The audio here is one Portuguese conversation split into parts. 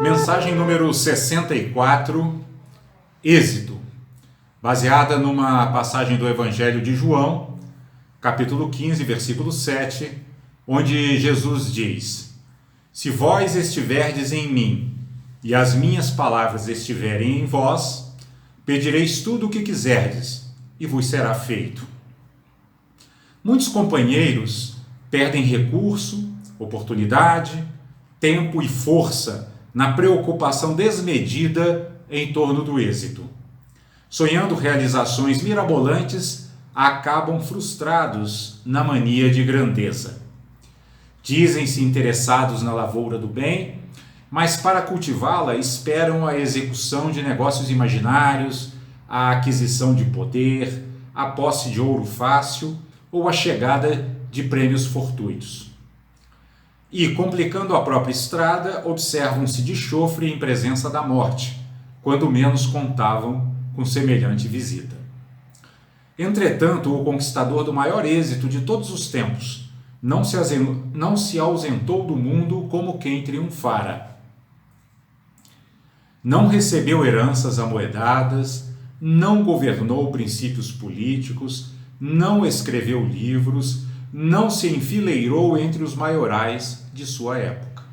Mensagem número 64, Êxito, baseada numa passagem do Evangelho de João, capítulo 15, versículo 7, onde Jesus diz: Se vós estiverdes em mim e as minhas palavras estiverem em vós, pedireis tudo o que quiserdes e vos será feito. Muitos companheiros perdem recurso, oportunidade, tempo e força na preocupação desmedida em torno do êxito. Sonhando realizações mirabolantes, acabam frustrados na mania de grandeza. Dizem-se interessados na lavoura do bem, mas para cultivá-la esperam a execução de negócios imaginários, a aquisição de poder, a posse de ouro fácil ou a chegada de prêmios fortuitos. E, complicando a própria estrada, observam-se de chofre em presença da morte, quando menos contavam com semelhante visita. Entretanto, o conquistador do maior êxito de todos os tempos não se ausentou do mundo como quem triunfara. Não recebeu heranças amoedadas, não governou princípios políticos, não escreveu livros, não se enfileirou entre os maiorais de sua época.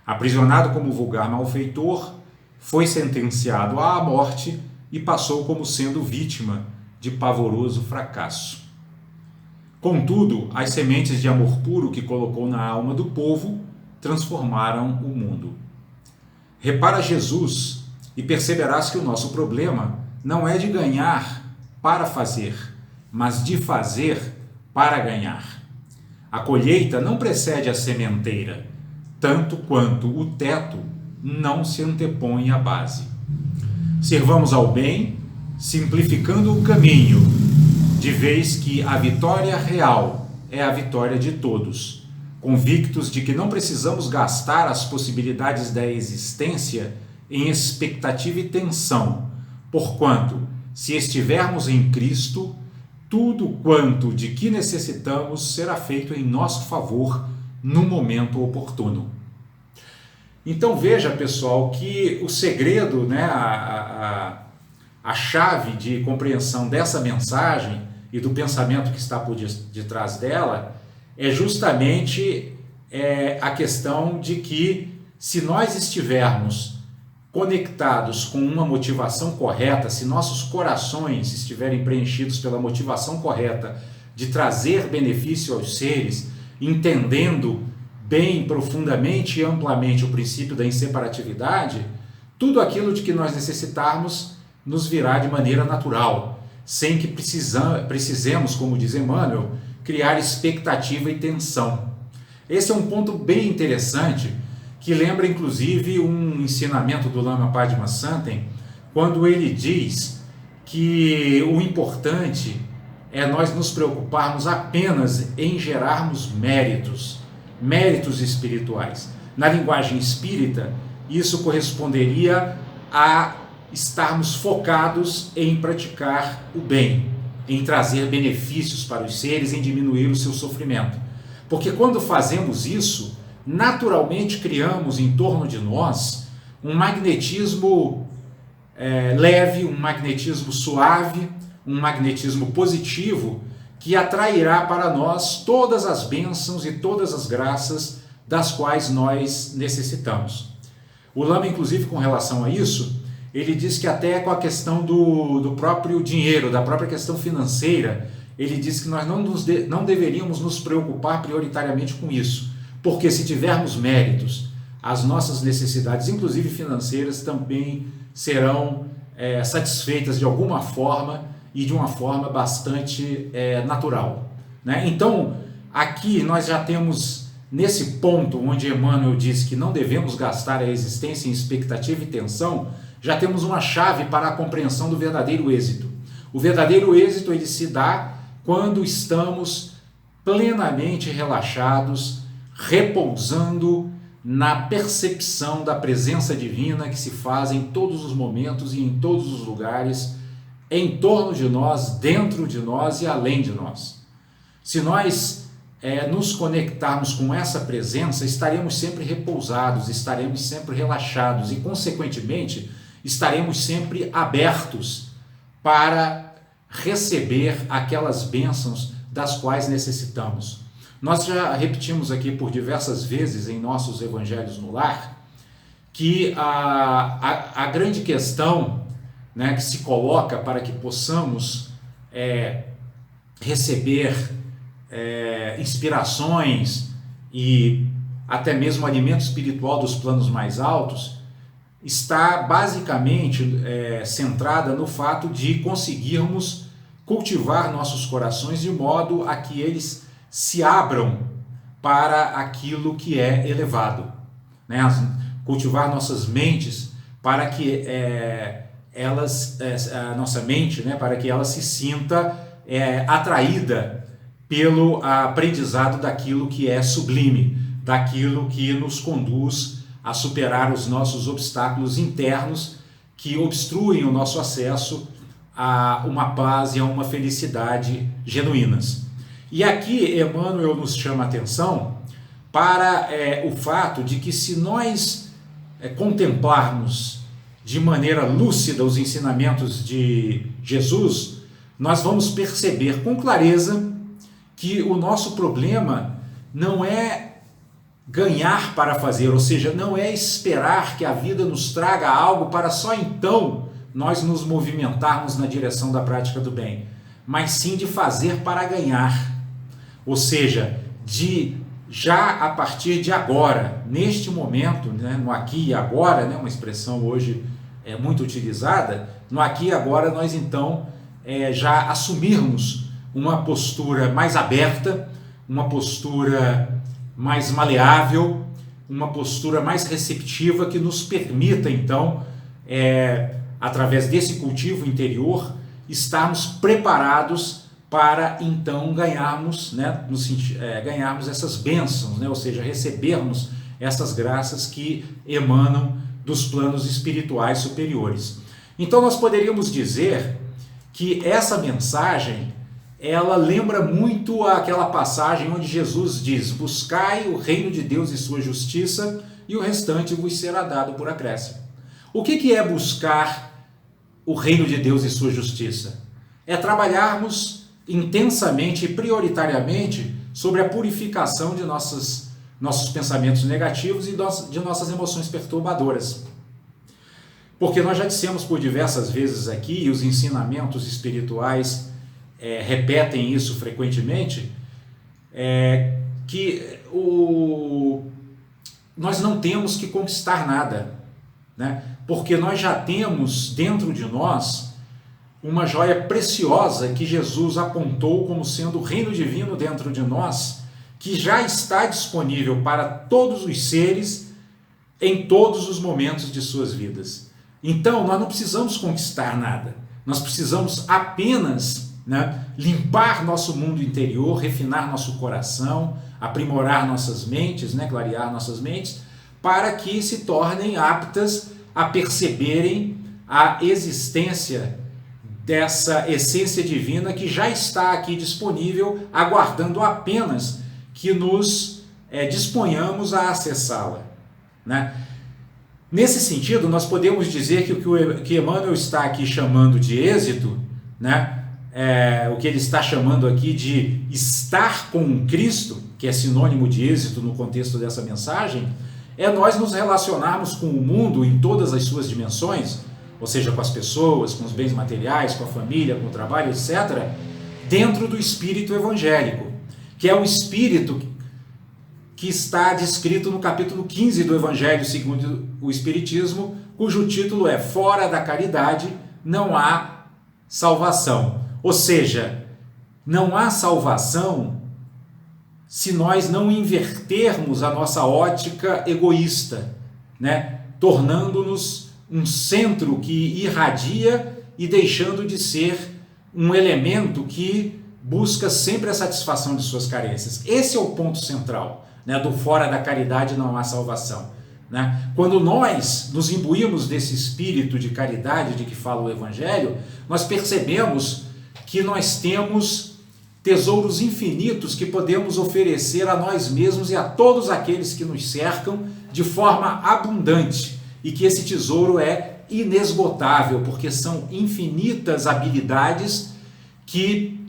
Aprisionado como vulgar malfeitor, foi sentenciado à morte e passou como sendo vítima de pavoroso fracasso. Contudo, as sementes de amor puro que colocou na alma do povo transformaram o mundo. Repara Jesus e perceberás que o nosso problema não é de ganhar para fazer, mas de fazer para ganhar. A colheita não precede a sementeira, tanto quanto o teto não se antepõe à base. Servamos ao bem, simplificando o caminho, de vez que a vitória real é a vitória de todos, convictos de que não precisamos gastar as possibilidades da existência em expectativa e tensão, porquanto, se estivermos em Cristo, tudo quanto de que necessitamos será feito em nosso favor no momento oportuno. Então veja, pessoal, que o segredo, a chave de compreensão dessa mensagem e do pensamento que está por detrás dela é justamente a questão de que, se nós estivermos conectados com uma motivação correta, se nossos corações estiverem preenchidos pela motivação correta de trazer benefício aos seres, entendendo bem, profundamente e amplamente o princípio da inseparatividade, tudo aquilo de que nós necessitarmos nos virá de maneira natural, sem que precisemos, como diz Emmanuel, criar expectativa e tensão. Esse é um ponto bem interessante, que lembra inclusive um ensinamento do Lama Padma Santen, quando ele diz que o importante é nós nos preocuparmos apenas em gerarmos méritos espirituais. Na linguagem espírita, isso corresponderia a estarmos focados em praticar o bem, em trazer benefícios para os seres, em diminuir o seu sofrimento. Porque quando fazemos isso, naturalmente criamos em torno de nós um magnetismo leve, um magnetismo suave, um magnetismo positivo que atrairá para nós todas as bênçãos e todas as graças das quais nós necessitamos. O Lama, inclusive, com relação a isso, ele diz que até com a questão do próprio dinheiro, da própria questão financeira, ele diz que nós não deveríamos nos preocupar prioritariamente com isso, porque se tivermos méritos, as nossas necessidades, inclusive financeiras, também serão satisfeitas de alguma forma e de uma forma bastante natural, né? Então, aqui nós já temos, nesse ponto onde Emmanuel diz que não devemos gastar a existência em expectativa e tensão, já temos uma chave para a compreensão do verdadeiro êxito. O verdadeiro êxito, ele se dá quando estamos plenamente relaxados, repousando na percepção da presença divina que se faz em todos os momentos e em todos os lugares, em torno de nós, dentro de nós e além de nós. Se nós nos conectarmos com essa presença, estaremos sempre repousados, estaremos sempre relaxados e, consequentemente, estaremos sempre abertos para receber aquelas bênçãos das quais necessitamos. Nós já repetimos aqui por diversas vezes em nossos evangelhos no lar que a grande questão, né, que se coloca para que possamos receber inspirações e até mesmo alimento espiritual dos planos mais altos, está basicamente centrada no fato de conseguirmos cultivar nossos corações de modo a que eles se abram para aquilo que é elevado, né? Cultivar nossas mentes para que a nossa mente, né, para que ela se sinta atraída pelo aprendizado daquilo que é sublime, daquilo que nos conduz a superar os nossos obstáculos internos que obstruem o nosso acesso a uma paz e a uma felicidade genuínas. E aqui Emmanuel nos chama a atenção para o fato de que, se nós contemplarmos de maneira lúcida os ensinamentos de Jesus, nós vamos perceber com clareza que o nosso problema não é ganhar para fazer, ou seja, não é esperar que a vida nos traga algo para só então nós nos movimentarmos na direção da prática do bem, mas sim de fazer para ganhar, ou seja, de já a partir de agora, neste momento, né, no aqui e agora, né, uma expressão hoje muito utilizada, no aqui e agora nós então já assumirmos uma postura mais aberta, uma postura mais maleável, uma postura mais receptiva que nos permita então, através desse cultivo interior, estarmos preparados para então ganharmos, né, ganharmos essas bênçãos, né, ou seja, recebermos essas graças que emanam dos planos espirituais superiores. Então nós poderíamos dizer que essa mensagem, ela lembra muito aquela passagem onde Jesus diz: buscai o reino de Deus e sua justiça, e o restante vos será dado por acréscimo. O que é buscar o reino de Deus e sua justiça? É trabalharmos intensamente e prioritariamente sobre a purificação de nossos pensamentos negativos e de nossas emoções perturbadoras. Porque nós já dissemos por diversas vezes aqui, e os ensinamentos espirituais repetem isso frequentemente, que nós não temos que conquistar nada, né? Porque nós já temos dentro de nós uma joia preciosa que Jesus apontou como sendo o reino divino dentro de nós, que já está disponível para todos os seres em todos os momentos de suas vidas. Então, nós não precisamos conquistar nada, nós precisamos apenas, né, limpar nosso mundo interior, refinar nosso coração, aprimorar nossas mentes, né, clarear nossas mentes, para que se tornem aptas a perceberem a existência dessa essência divina que já está aqui disponível, aguardando apenas que nos disponhamos a acessá-la, né? Nesse sentido, nós podemos dizer que o que Emmanuel está aqui chamando de êxito, né, o que ele está chamando aqui de estar com Cristo, que é sinônimo de êxito no contexto dessa mensagem, é nós nos relacionarmos com o mundo em todas as suas dimensões, ou seja, com as pessoas, com os bens materiais, com a família, com o trabalho, etc., dentro do espírito evangélico, que é o espírito que está descrito no capítulo 15 do Evangelho segundo o Espiritismo, cujo título é Fora da Caridade não há salvação. Ou seja, não há salvação se nós não invertermos a nossa ótica egoísta, né? Tornando-nos um centro que irradia e deixando de ser um elemento que busca sempre a satisfação de suas carências. Esse é o ponto central, né, do fora da caridade não há salvação, né? Quando nós nos imbuímos desse espírito de caridade de que fala o Evangelho, nós percebemos que nós temos tesouros infinitos que podemos oferecer a nós mesmos e a todos aqueles que nos cercam de forma abundante, e que esse tesouro é inesgotável, porque são infinitas habilidades que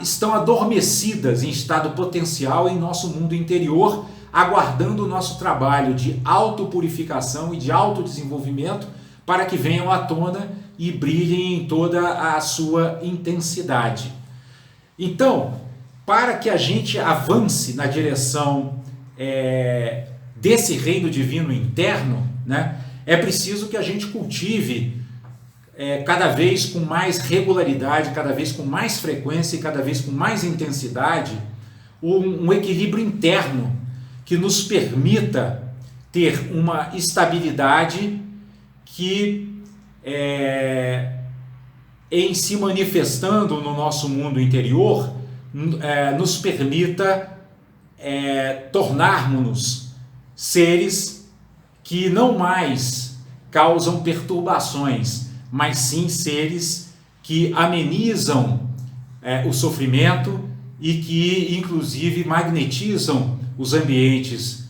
estão adormecidas em estado potencial em nosso mundo interior, aguardando o nosso trabalho de autopurificação e de autodesenvolvimento para que venham à tona e brilhem em toda a sua intensidade. Então, para que a gente avance na direção desse reino divino interno, né, é preciso que a gente cultive cada vez com mais regularidade, cada vez com mais frequência e cada vez com mais intensidade, um equilíbrio interno que nos permita ter uma estabilidade que, em se manifestando no nosso mundo interior, nos permita tornarmos-nos seres que não mais causam perturbações, mas sim seres que amenizam o sofrimento e que, inclusive, magnetizam os ambientes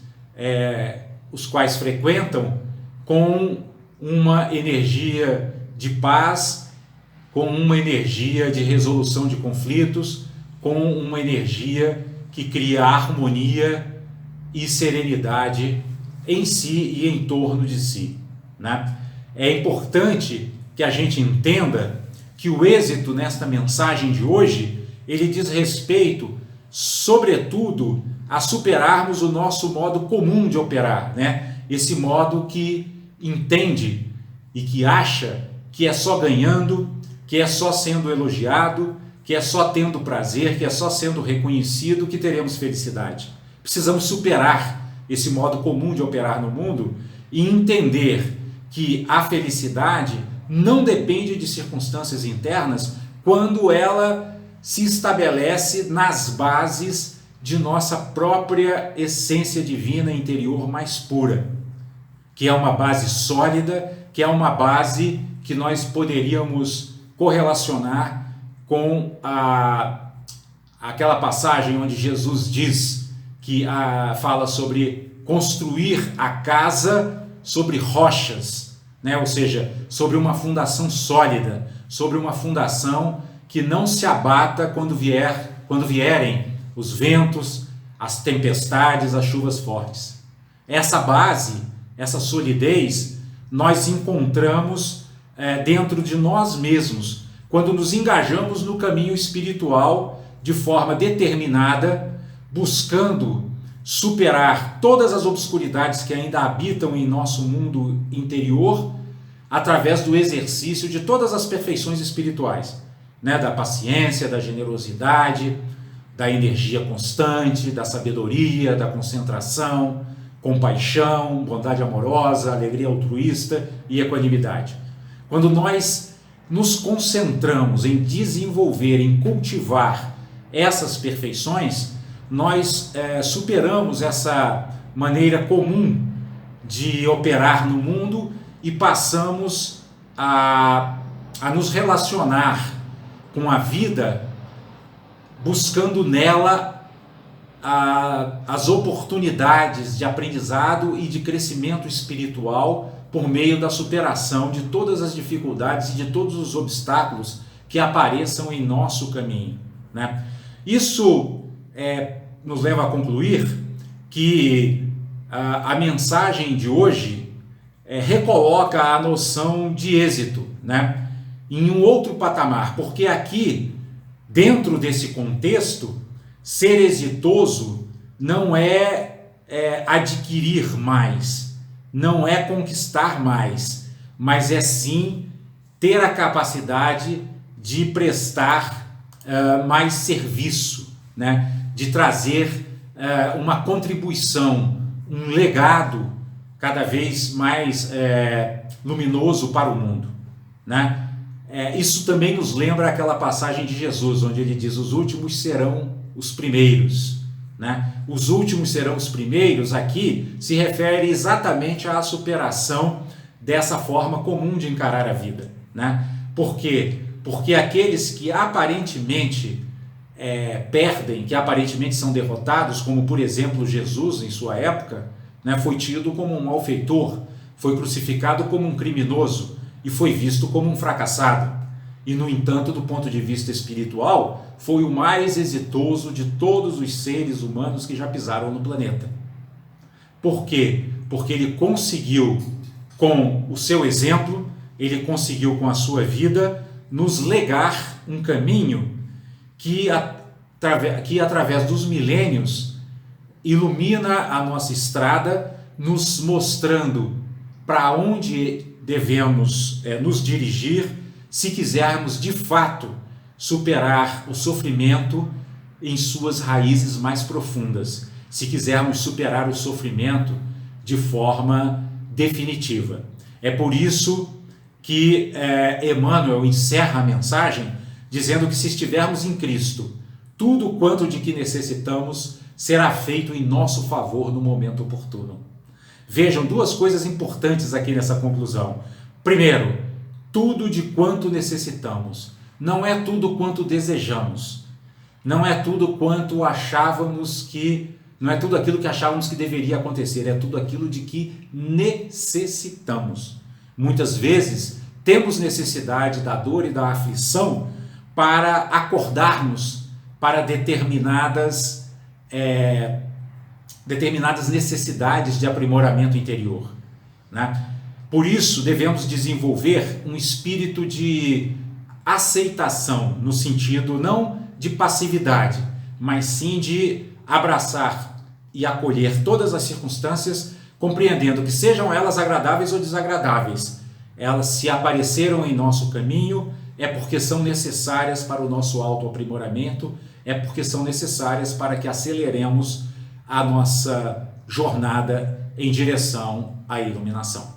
os quais frequentam com uma energia de paz, com uma energia de resolução de conflitos, com uma energia que cria harmonia e serenidade em si e em torno de si, né? É importante que a gente entenda que o êxito nesta mensagem de hoje, ele diz respeito, sobretudo, a superarmos o nosso modo comum de operar, né? Esse modo que entende e que acha que é só ganhando, que é só sendo elogiado, que é só tendo prazer, que é só sendo reconhecido que teremos felicidade. Precisamos superar esse modo comum de operar no mundo e entender que a felicidade não depende de circunstâncias internas quando ela se estabelece nas bases de nossa própria essência divina interior mais pura, que é uma base sólida, que é uma base que nós poderíamos correlacionar com aquela passagem onde Jesus diz que fala sobre construir a casa sobre rochas, né? Ou seja, sobre uma fundação sólida, sobre uma fundação que não se abata quando vierem os ventos, as tempestades, as chuvas fortes. Essa base, essa solidez, nós encontramos dentro de nós mesmos, quando nos engajamos no caminho espiritual de forma determinada, buscando superar todas as obscuridades que ainda habitam em nosso mundo interior, através do exercício de todas as perfeições espirituais, né? Da paciência, da generosidade, da energia constante, da sabedoria, da concentração, compaixão, bondade amorosa, alegria altruísta e equanimidade. Quando nós nos concentramos em desenvolver, em cultivar essas perfeições, nós superamos essa maneira comum de operar no mundo e passamos a nos relacionar com a vida, buscando nela as oportunidades de aprendizado e de crescimento espiritual por meio da superação de todas as dificuldades e de todos os obstáculos que apareçam em nosso caminho, né? Isso nos leva a concluir que a mensagem de hoje recoloca a noção de êxito, né, em um outro patamar, porque aqui, dentro desse contexto, ser exitoso não é adquirir mais, não é conquistar mais, mas é sim ter a capacidade de prestar mais serviço, né? De trazer uma contribuição, um legado cada vez mais luminoso para o mundo, né? Isso também nos lembra aquela passagem de Jesus, onde ele diz: os últimos serão os primeiros, né? Os últimos serão os primeiros, aqui se refere exatamente à superação dessa forma comum de encarar a vida, né? Porque porque aqueles que aparentemente perdem, que aparentemente são derrotados, como por exemplo Jesus em sua época, né, foi tido como um malfeitor, foi crucificado como um criminoso e foi visto como um fracassado. E, no entanto, do ponto de vista espiritual, foi o mais exitoso de todos os seres humanos que já pisaram no planeta. Por quê? Porque ele conseguiu, com o seu exemplo, ele conseguiu com a sua vida, nos legar um caminho que através dos milênios, ilumina a nossa estrada, nos mostrando para onde devemos nos dirigir, se quisermos de fato superar o sofrimento em suas raízes mais profundas, se quisermos superar o sofrimento de forma definitiva. É por isso que Emmanuel encerra a mensagem dizendo que se estivermos em Cristo, tudo quanto de que necessitamos será feito em nosso favor no momento oportuno. Vejam duas coisas importantes aqui nessa conclusão. Primeiro, tudo de quanto necessitamos. Não é tudo quanto desejamos. Não é tudo quanto achávamos que... Não é tudo aquilo que achávamos que deveria acontecer. É tudo aquilo de que necessitamos. Muitas vezes temos necessidade da dor e da aflição para acordarmos para determinadas necessidades de aprimoramento interior, né? Por isso devemos desenvolver um espírito de aceitação, no sentido não de passividade, mas sim de abraçar e acolher todas as circunstâncias, compreendendo que sejam elas agradáveis ou desagradáveis, elas se apareceram em nosso caminho, é porque são necessárias para o nosso autoaprimoramento, é porque são necessárias para que aceleremos a nossa jornada em direção à iluminação.